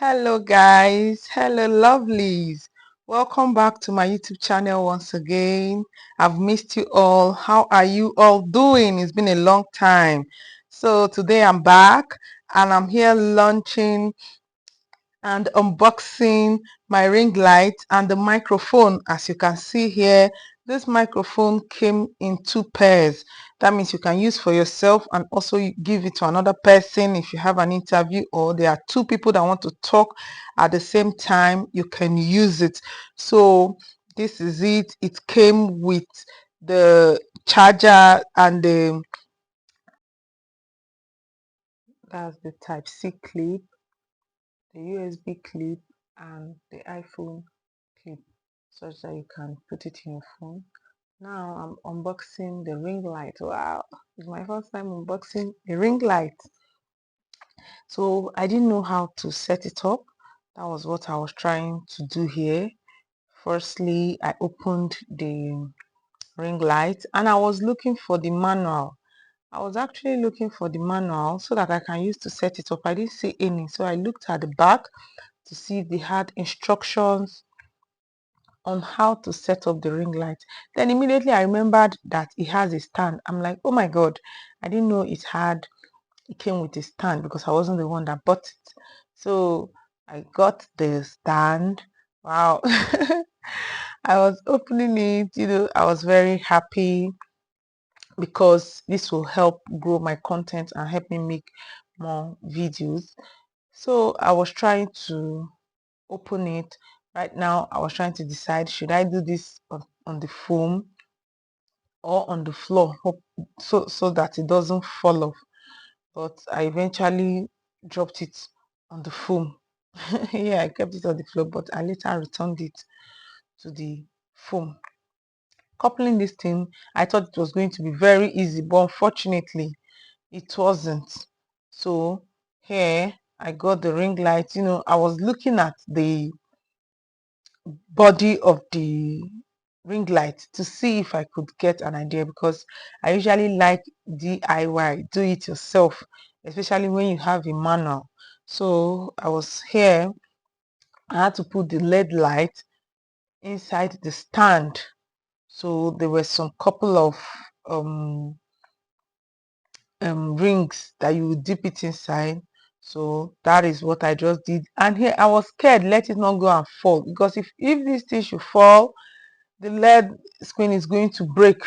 Hello guys, hello lovelies. Welcome back to my YouTube channel once again. I've missed you all. How are you all doing? It's been a long time. So today I'm back and I'm here launching and unboxing my ring light and the microphone. As you can see here, this microphone came in two pairs. That means you can use for yourself and also you give it to another person if you have an interview, or there are two people that want to talk at the same time, you can use it. So this is it. It came with the charger and that's the Type-C clip, the USB clip, and the iPhone clip, such that you can put it in your phone. Now I'm unboxing the ring light. Wow, it's my first time unboxing a ring light. So I didn't know how to set it up. That was what I was trying to do here. Firstly, I opened the ring light and I was looking for the manual. I was actually looking for the manual so that I can use to set it up. I didn't see any, so I looked at the back to see if they had instructions on how to set up the ring light. Then immediately I remembered that it has a stand. I'm like, oh my god, I didn't know it came with a stand because I wasn't the one that bought it. So I got the stand. Wow. I was opening it, I was very happy because this will help grow my content and help me make more videos. So I was trying to open it. Right now I was trying to decide, should I do this on the foam or on the floor, so that it doesn't fall off. But I eventually dropped it on the foam. Yeah, I kept it on the floor, but I later returned it to the foam. Coupling this thing, I thought it was going to be very easy, but unfortunately it wasn't. So here I got the ring light. I was looking at the body of the ring light to see if I could get an idea, because I usually like DIY, do it yourself, especially when you have a manual. So I was here, I had to put the LED light inside the stand. So there were some couple of rings that you would dip it inside. So that is what I just did. And here I was scared, let it not go and fall, because if this thing should fall, the LED screen is going to break.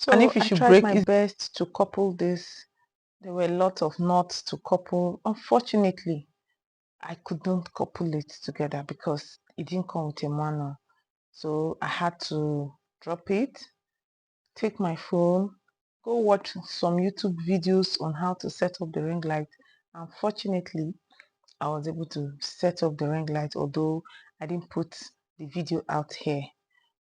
And if So it I should tried break, my it's best to couple this. there were a lot of knots to couple. Unfortunately, I couldn't couple it together because it didn't come with a manual. So I had to drop it, take my phone, go watch some YouTube videos on how to set up the ring light. Unfortunately, I was able to set up the ring light, although I didn't put the video out here.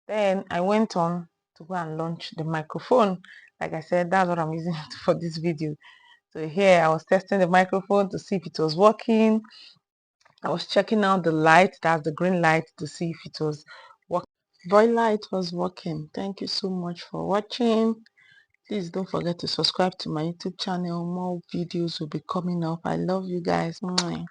Then I went on to go and launch the microphone. Like I said, that's what I'm using for this video. So here I was testing the microphone to see if it was working. I was checking out the light, that's the green light, to see if it was working. Voila, it was working. Thank you so much for watching. Please don't forget to subscribe to my YouTube channel. More videos will be coming up. I love you guys. Mwah.